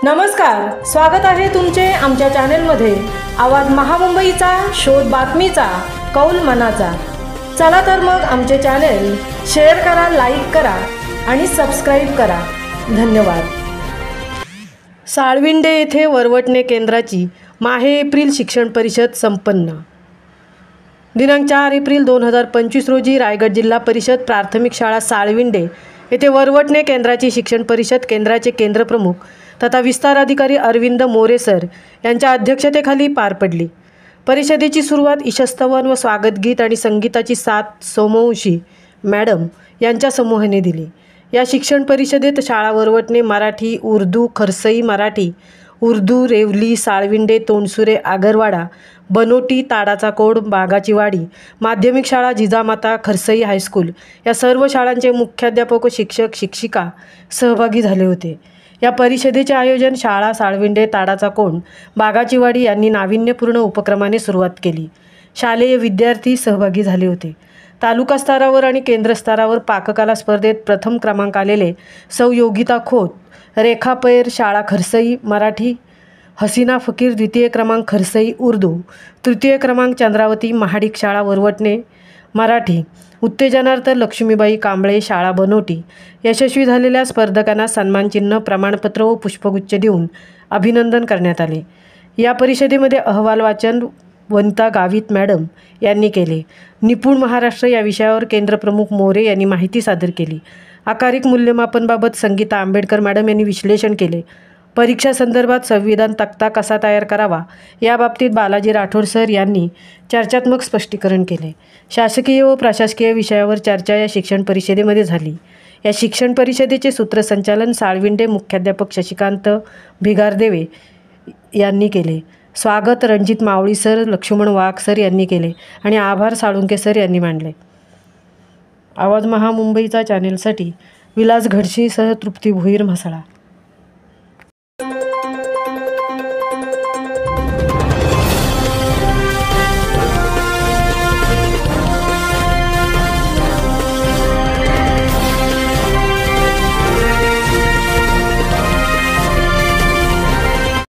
नमस्कार, स्वागत आहे तुमचे आमच्या चॅनेलमध्ये। आवाज महामुंबईचा, शोध बातमीचा, कौल मनाचा। चला तर मग आमचे चॅनेल शेअर करा, लाईक करा आणि सबस्क्राइब करा। धन्यवाद। साळविंडे येथे वरवटणे केंद्राची माहे एप्रिल शिक्षण परिषद संपन्न। दिनांक 4 एप्रिल 2025 रोजी रायगड जिल्हा परिषद प्राथमिक शाळा साळविंडे येथे वरवटणे केंद्राची शिक्षण परिषद केंद्राचे केंद्रप्रमुख तथा विस्तार अधिकारी अरविंद मोरे सर यांच्या अध्यक्षतेखाली पार पडली। परिषदेची सुरुवात ईशस्तवन व स्वागतगीत आणि संगीताची साथ सोमवंशी मॅडम यांच्या समूहाने दिली। या शिक्षण परिषदेत शाळा वरवटणे मराठी, उर्दू, खरसई मराठी, उर्दू, रेवली, साळविंडे, तोंडसुरे, आगरवाडा, बनोटी, ताडाचा कोड, बागाची वाडी, माध्यमिक शाळा जिजामाता, खरसई हायस्कूल या सर्व शाळांचे मुख्याध्यापक व शिक्षक शिक्षिका सहभागी झाले होते। या परिषदेचे आयोजन शाळा साळविंडे, ताडाचा कोंड, बागाची वाडी यांनी नाविन्यपूर्ण उपक्रमाने सुरुवात केली। शालेय विद्यार्थी सहभागी झाले होते। तालुका स्तरावर आणि केंद्र स्तरावर पाककला स्पर्धेत प्रथम क्रमांक आलेले सौ योगिता खोत, रेखा पैर, शाळा खरसई मराठी, हसीना फकीर द्वितीय क्रमांक खरसई उर्दू, तृतीय क्रमांक चंद्रावती महाडिक शाळा वरवटणे मराठी, उत्तेजनार्थ लक्ष्मीबाई कांबळे शाळा बनोटी। यशस्वी झालेल्या स्पर्धकांना सन्मानचिन्ह, प्रमाणपत्र व पुष्पगुच्छ देऊन अभिनंदन करण्यात आले। या परिषदेमध्ये अहवाल वाचन वनिता गावित मॅडम यांनी केले। निपुण महाराष्ट्र या विषयावर केंद्रप्रमुख मोरे यांनी माहिती सादर केली। आकारिक मूल्यमापनबाबत संगीता आंबेडकर मॅडम यांनी विश्लेषण केले। परीक्षा संदर्भात संविधान तक्ता कसा तयार करावा याबाबतीत बालाजी राठोड सर यांनी चर्चात्मक स्पष्टीकरण केले। शासकीय व प्रशासकीय विषयावर चर्चा या शिक्षण परिषदेमध्ये झाली। या शिक्षण परिषदेचे सूत्रसंचालन साळविंडे मुख्याध्यापक शशिकांत भिगारदेवे यांनी केले। स्वागत रणजित मावळी सर, लक्ष्मण वाघ सर यांनी केले आणि आभार साळुंके सर यांनी मानले। आवाज महामुंबईचा चॅनेलसाठी विलास घडशीसह तृप्ती भोईर म्हसळा।